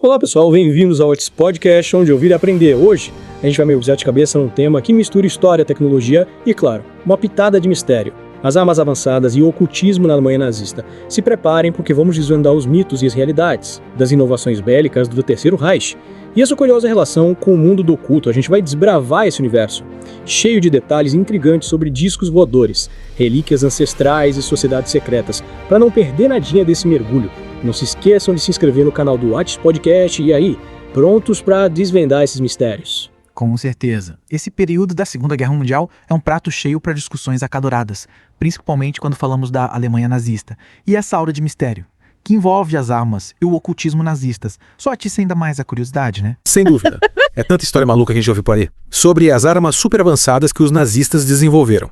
Olá pessoal, bem-vindos ao Otis Podcast, onde ouvir e aprender. Hoje a gente vai mergulhar de cabeça num tema que mistura história, tecnologia e, claro, uma pitada de mistério. As armas avançadas e o ocultismo na Alemanha nazista. Se preparem porque vamos desvendar os mitos e as realidades das inovações bélicas do Terceiro Reich e a sua curiosa relação com o mundo do oculto. A gente vai desbravar esse universo, cheio de detalhes intrigantes sobre discos voadores, relíquias ancestrais e sociedades secretas, para não perder nadinha desse mergulho. Não se esqueçam de se inscrever no canal do Otis Podcast e aí, prontos para desvendar esses mistérios. Com certeza. Esse período da Segunda Guerra Mundial é um prato cheio para discussões acaloradas, principalmente quando falamos da Alemanha nazista. E essa aura de mistério, que envolve as armas e o ocultismo nazistas, só atiça ainda mais a curiosidade, né? Sem dúvida. É tanta história maluca que a gente ouviu por aí. Sobre as armas super avançadas que os nazistas desenvolveram.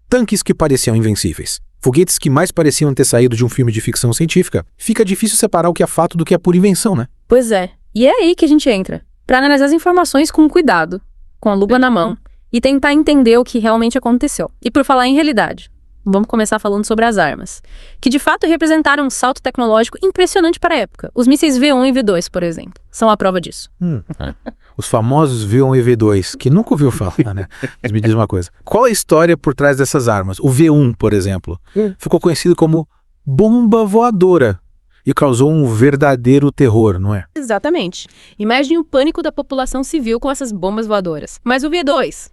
Tanques que pareciam invencíveis. Foguetes que mais pareciam ter saído de um filme de ficção científica. Fica difícil separar o que é fato do que é pura invenção, né? Pois é. E é aí que a gente entra, para analisar as informações com cuidado, com a lupa na mão, e tentar entender o que realmente aconteceu. E por falar em realidade, vamos começar falando sobre as armas, que de fato representaram um salto tecnológico impressionante para a época. Os mísseis V1 e V2, por exemplo, são a prova disso. Os famosos V1 e V2, que nunca ouviu falar, né? Mas me diz uma coisa. Qual é a história por trás dessas armas? O V1, por exemplo, ficou conhecido como bomba voadora e causou um verdadeiro terror, não é? Exatamente. Imagine o pânico da população civil com essas bombas voadoras. Mas o V2...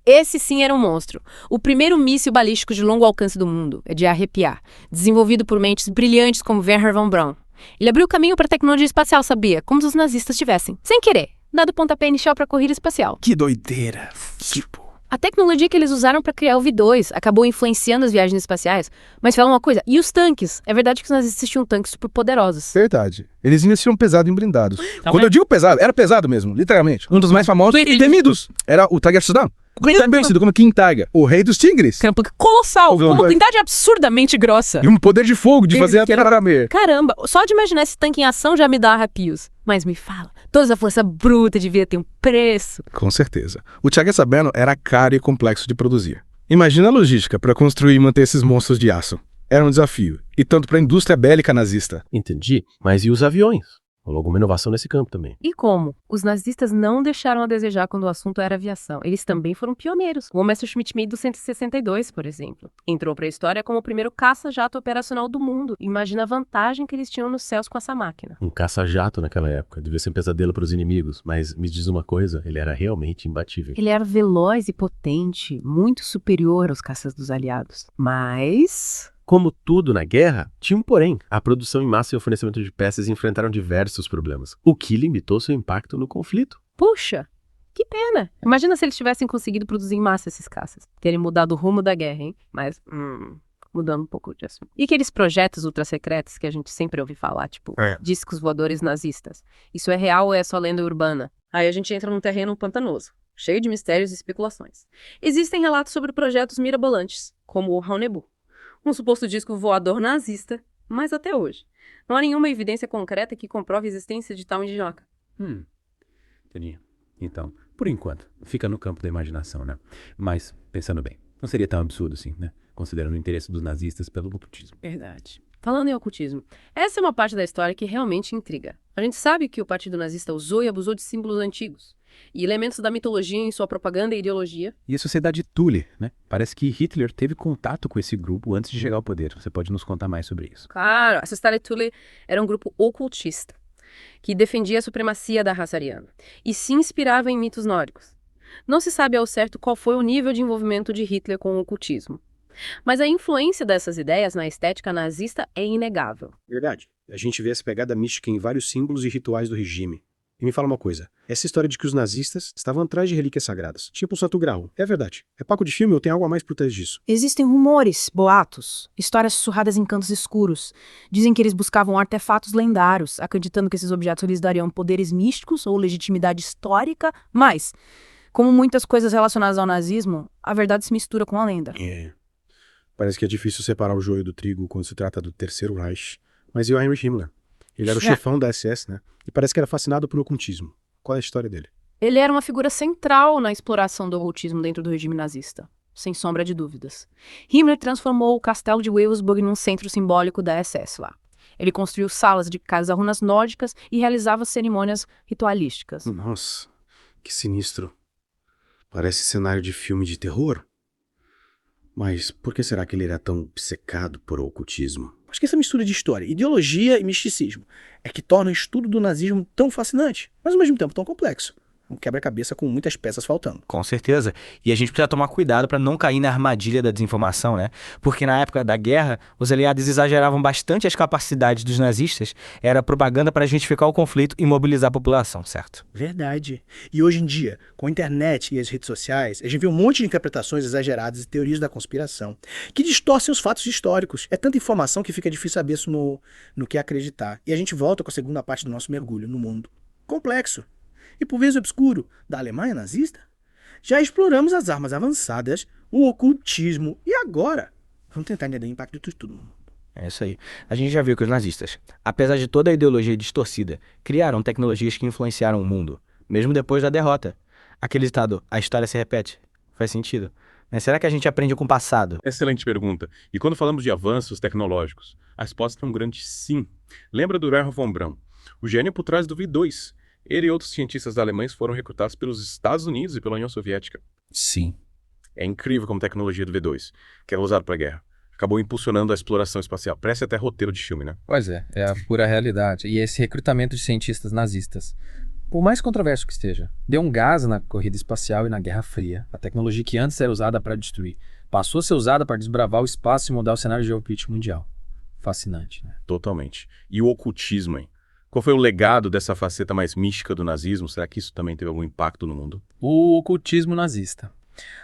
Esse sim era um monstro. O primeiro míssil balístico de longo alcance do mundo, é de arrepiar. Desenvolvido por mentes brilhantes como Wernher von Braun. Ele abriu caminho para a tecnologia espacial, sabia? Como se os nazistas tivessem, sem querer, dado o pontapé inicial para a corrida espacial. Que doideira! A tecnologia que eles usaram para criar o V2 acabou influenciando as viagens espaciais. Mas fala uma coisa, e os tanques? É verdade que os nazistas tinham tanques super poderosos. Verdade. Eles investiam pesado em blindados. Quando eu digo pesado, era pesado mesmo, literalmente. Um dos mais famosos e temidos era o Tiger Saddam. Também conhecido como King Tiger, o rei dos tigres. Que era um tanque colossal, com uma blindagem absurdamente grossa. E um poder de fogo de fazer a traramer. Caramba, só de imaginar esse tanque em ação já me dá arrepios. Mas me fala, toda essa força bruta devia ter um preço. Com certeza. O Tiger Saddam era caro e complexo de produzir. Imagina a logística para construir e manter esses monstros de aço. Era um desafio, e tanto para a indústria bélica nazista. Entendi, mas e os aviões? Rolou alguma inovação nesse campo também. E como? Os nazistas não deixaram a desejar quando o assunto era aviação. Eles também foram pioneiros. O Messerschmitt Me do 162, por exemplo, entrou para a história como o primeiro caça-jato operacional do mundo. Imagina a vantagem que eles tinham nos céus com essa máquina. Um caça-jato naquela época. Devia ser um pesadelo para os inimigos, mas me diz uma coisa, ele era realmente imbatível. Ele era veloz e potente, muito superior aos caças dos aliados. Mas... Como tudo na guerra, tinha um porém. A produção em massa e o fornecimento de peças enfrentaram diversos problemas, o que limitou seu impacto no conflito. Puxa, que pena. Imagina se eles tivessem conseguido produzir em massa esses caças. Terem mudado o rumo da guerra, hein? Mas, mudando um pouco de assunto. E aqueles projetos ultra-secretos que a gente sempre ouve falar, tipo, discos voadores nazistas. Isso é real ou é só lenda urbana? Aí a gente entra num terreno pantanoso, cheio de mistérios e especulações. Existem relatos sobre projetos mirabolantes, como o Raunebu, um suposto disco voador nazista, mas até hoje não há nenhuma evidência concreta que comprove a existência de tal engenhoca. Entendi. Então, por enquanto, fica no campo da imaginação, né? Mas, pensando bem, não seria tão absurdo assim, né? Considerando o interesse dos nazistas pelo ocultismo. Verdade. Falando em ocultismo, essa é uma parte da história que realmente intriga. A gente sabe que o partido nazista usou e abusou de símbolos antigos e elementos da mitologia em sua propaganda e ideologia. E a sociedade Thule, né? Parece que Hitler teve contato com esse grupo antes de chegar ao poder. Você pode nos contar mais sobre isso? Claro, a sociedade Thule era um grupo ocultista que defendia a supremacia da raça ariana e se inspirava em mitos nórdicos. Não se sabe ao certo qual foi o nível de envolvimento de Hitler com o ocultismo, mas a influência dessas ideias na estética nazista é inegável. Verdade. A gente vê essa pegada mística em vários símbolos e rituais do regime. E me fala uma coisa, essa história de que os nazistas estavam atrás de relíquias sagradas, tipo o Santo Graal, é verdade? É papo de filme ou tem algo a mais por trás disso? Existem rumores, boatos, histórias sussurradas em cantos escuros. Dizem que eles buscavam artefatos lendários, acreditando que esses objetos lhes dariam poderes místicos ou legitimidade histórica, mas, como muitas coisas relacionadas ao nazismo, a verdade se mistura com a lenda. Parece que é difícil separar o joio do trigo quando se trata do Terceiro Reich. Mas e o Heinrich Himmler? Ele era o chefão da SS, né? E parece que era fascinado pelo ocultismo. Qual é a história dele? Ele era uma figura central na exploração do ocultismo dentro do regime nazista, sem sombra de dúvidas. Himmler transformou o castelo de Wilsburg num centro simbólico da SS lá. Ele construiu salas dedicadas a runas nórdicas e realizava cerimônias ritualísticas. Nossa, que sinistro. Parece cenário de filme de terror. Mas por que será que ele era tão obcecado por ocultismo? Acho que essa mistura de história, ideologia e misticismo é que torna o estudo do nazismo tão fascinante, mas ao mesmo tempo tão complexo. Um quebra-cabeça com muitas peças faltando. Com certeza. E a gente precisa tomar cuidado para não cair na armadilha da desinformação, né? Porque na época da guerra, os aliados exageravam bastante as capacidades dos nazistas. Era propaganda para justificar o conflito e mobilizar a população, certo? Verdade. E hoje em dia, com a internet e as redes sociais, a gente vê um monte de interpretações exageradas e teorias da conspiração que distorcem os fatos históricos. É tanta informação que fica difícil saber no que acreditar. E a gente volta com a segunda parte do nosso mergulho no mundo complexo e por vezes obscuro da Alemanha nazista. Já exploramos as armas avançadas, o ocultismo e agora vamos tentar entender o impacto disso tudo. É isso aí. A gente já viu que os nazistas, apesar de toda a ideologia distorcida, criaram tecnologias que influenciaram o mundo, mesmo depois da derrota. Aquele ditado, a história se repete, faz sentido. Mas será que a gente aprende com o passado? Excelente pergunta. E quando falamos de avanços tecnológicos, a resposta é um grande sim. Lembra do Wernher von Braun, o gênio por trás do V2. Ele e outros cientistas alemães foram recrutados pelos Estados Unidos e pela União Soviética. Sim. É incrível como a tecnologia do V2, que era usada para a guerra, acabou impulsionando a exploração espacial. Parece até roteiro de filme, né? Pois é a pura realidade. E esse recrutamento de cientistas nazistas, por mais controverso que esteja, deu um gás na corrida espacial e na Guerra Fria. A tecnologia que antes era usada para destruir passou a ser usada para desbravar o espaço e mudar o cenário geopolítico mundial. Fascinante, né? Totalmente. E o ocultismo, hein? Qual foi o legado dessa faceta mais mística do nazismo? Será que isso também teve algum impacto no mundo? O ocultismo nazista.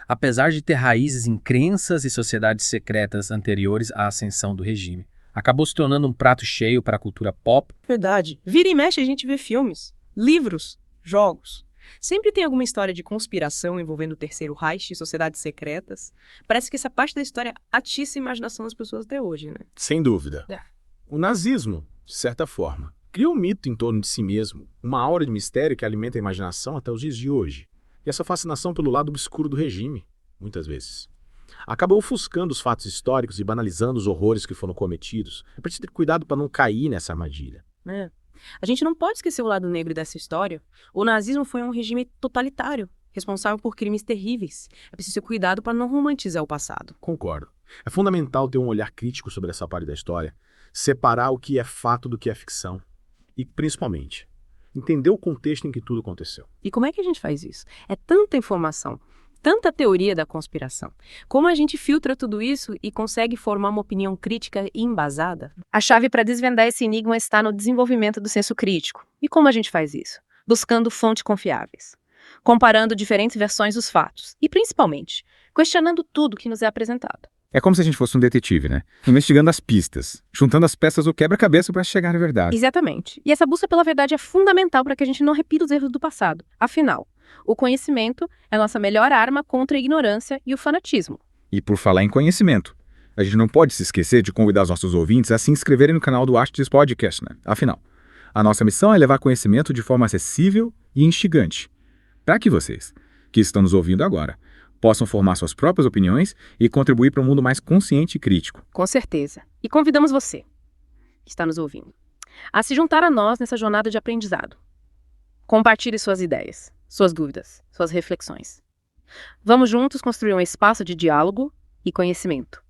Apesar de ter raízes em crenças e sociedades secretas anteriores à ascensão do regime, acabou se tornando um prato cheio para a cultura pop. Verdade. Vira e mexe a gente vê filmes, livros, jogos. Sempre tem alguma história de conspiração envolvendo o Terceiro Reich e sociedades secretas. Parece que essa parte da história atiça a imaginação das pessoas até hoje, né? Sem dúvida. O nazismo, de certa forma, criou um mito em torno de si mesmo, uma aura de mistério que alimenta a imaginação até os dias de hoje. E essa fascinação pelo lado obscuro do regime, muitas vezes, acabou ofuscando os fatos históricos e banalizando os horrores que foram cometidos. É preciso ter cuidado para não cair nessa armadilha. A gente não pode esquecer o lado negro dessa história. O nazismo foi um regime totalitário, responsável por crimes terríveis. É preciso ter cuidado para não romantizar o passado. Concordo. É fundamental ter um olhar crítico sobre essa parte da história, separar o que é fato do que é ficção. E, principalmente, entender o contexto em que tudo aconteceu. E como é que a gente faz isso? É tanta informação, tanta teoria da conspiração. Como a gente filtra tudo isso e consegue formar uma opinião crítica e embasada? A chave para desvendar esse enigma está no desenvolvimento do senso crítico. E como a gente faz isso? Buscando fontes confiáveis, comparando diferentes versões dos fatos e, principalmente, questionando tudo que nos é apresentado. É como se a gente fosse um detetive, né? Investigando as pistas, juntando as peças do quebra-cabeça para chegar à verdade. Exatamente. E essa busca pela verdade é fundamental para que a gente não repita os erros do passado. Afinal, o conhecimento é a nossa melhor arma contra a ignorância e o fanatismo. E por falar em conhecimento, a gente não pode se esquecer de convidar os nossos ouvintes a se inscreverem no canal do Astros Podcast, né? Afinal, a nossa missão é levar conhecimento de forma acessível e instigante, para que vocês, que estão nos ouvindo agora, possam formar suas próprias opiniões e contribuir para um mundo mais consciente e crítico. Com certeza. E convidamos você, que está nos ouvindo, a se juntar a nós nessa jornada de aprendizado. Compartilhe suas ideias, suas dúvidas, suas reflexões. Vamos juntos construir um espaço de diálogo e conhecimento.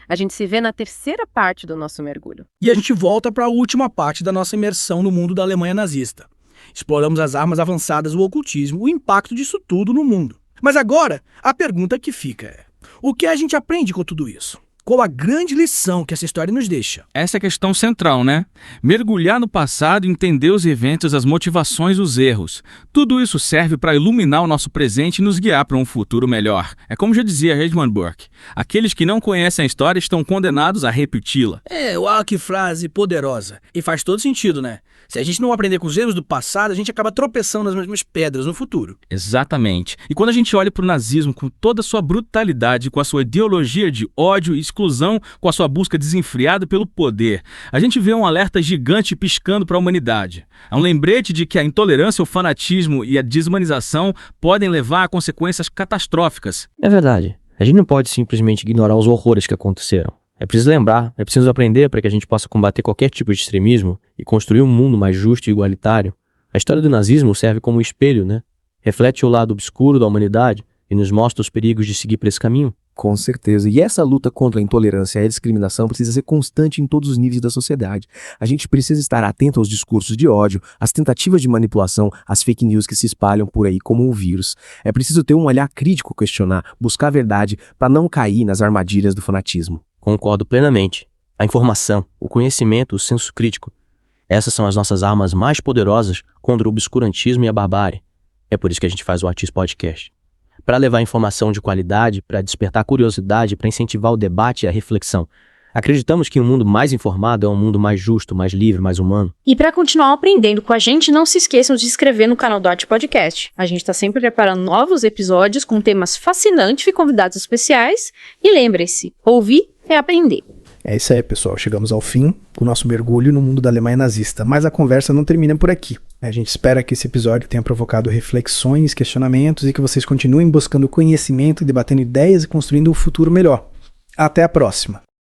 A gente se vê na terceira parte do nosso mergulho. E a gente volta para a última parte da nossa imersão no mundo da Alemanha nazista. Exploramos as armas avançadas, o ocultismo, o impacto disso tudo no mundo. Mas agora, a pergunta que fica é: o que a gente aprende com tudo isso? Qual a grande lição que essa história nos deixa? Essa é a questão central, né? Mergulhar no passado e entender os eventos, as motivações, os erros. Tudo isso serve para iluminar o nosso presente e nos guiar para um futuro melhor. É como já dizia Edmund Burke: aqueles que não conhecem a história estão condenados a repeti-la. Uau, que frase poderosa. E faz todo sentido, né? Se a gente não aprender com os erros do passado, a gente acaba tropeçando nas mesmas pedras no futuro. Exatamente. E quando a gente olha para o nazismo com toda a sua brutalidade, com a sua ideologia de ódio e exclusão, com a sua busca desenfreada pelo poder, a gente vê um alerta gigante piscando para a humanidade. É um lembrete de que a intolerância, o fanatismo e a desumanização podem levar a consequências catastróficas. É verdade. A gente não pode simplesmente ignorar os horrores que aconteceram. É preciso lembrar, é preciso aprender para que a gente possa combater qualquer tipo de extremismo e construir um mundo mais justo e igualitário. A história do nazismo serve como um espelho, né? Reflete o lado obscuro da humanidade e nos mostra os perigos de seguir por esse caminho. Com certeza. E essa luta contra a intolerância e a discriminação precisa ser constante em todos os níveis da sociedade. A gente precisa estar atento aos discursos de ódio, às tentativas de manipulação, às fake news que se espalham por aí como um vírus. É preciso ter um olhar crítico, questionar, buscar a verdade para não cair nas armadilhas do fanatismo. Concordo plenamente. A informação, o conhecimento, o senso crítico. Essas são as nossas armas mais poderosas contra o obscurantismo e a barbárie. É por isso que a gente faz o Artis Podcast. Para levar informação de qualidade, para despertar curiosidade, para incentivar o debate e a reflexão. Acreditamos que um mundo mais informado é um mundo mais justo, mais livre, mais humano. E para continuar aprendendo com a gente, não se esqueçam de se inscrever no canal do Artis Podcast. A gente está sempre preparando novos episódios com temas fascinantes e convidados especiais. E lembrem-se, ouvir é aprender. É isso aí, pessoal. Chegamos ao fim do nosso mergulho no mundo da Alemanha nazista. Mas a conversa não termina por aqui. A gente espera que esse episódio tenha provocado reflexões, questionamentos e que vocês continuem buscando conhecimento, debatendo ideias e construindo um futuro melhor. Até a próxima!